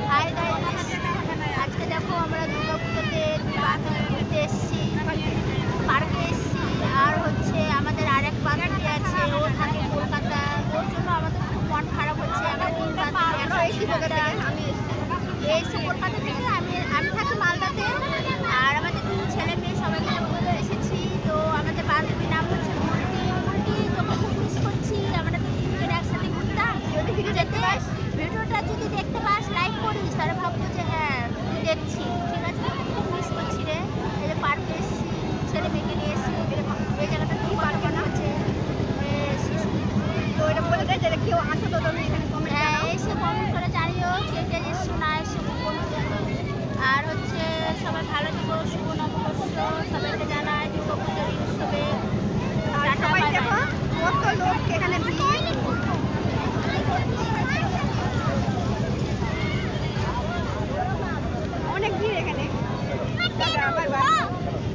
Hi guys, আজকে দেখো আমরা দুর্গাপুজোতে বান্ধবী ঘুরতে এসেছি, পার্কে এসেছি। আর হচ্ছে আমাদের আরেক বান্ধবী আছে, ও থাকে কলকাতা। ওর জন্য আমাদের খুব মন খারাপ হচ্ছে। আমরা তিন বান্ধবী আমি এসেছি কলকাতা থেকে। আমি থাকি মালদাতে। আর আমাদের তিন ছেলে মেয়ে সবাই মিলে ঘুরতে এসেছি। তো আমাদের বান্ধবীর নাম হচ্ছে মুলটি। মুলটি, তোকে খুব মিস করছি। আমরা তো তিনজন একসাথে ঘুরতাম। ভিডিওটা যদি দেখতে পাস, লাইক করিস, তাহলে ভাববো যে হ্যাঁ তুই দেখছি। ঠিক আছে, খুব মিস করছি রে। এই যে পার্কে এসেছি, ছেলে মেয়েকে নিয়ে এসেছি। এই জায়গাটা খুব পার্কে হচ্ছে। তো এটা বলে দেয় যে কেউ আসো তো তুমি এখানে কমেন্ট, হ্যাঁ এসে কমেন্ট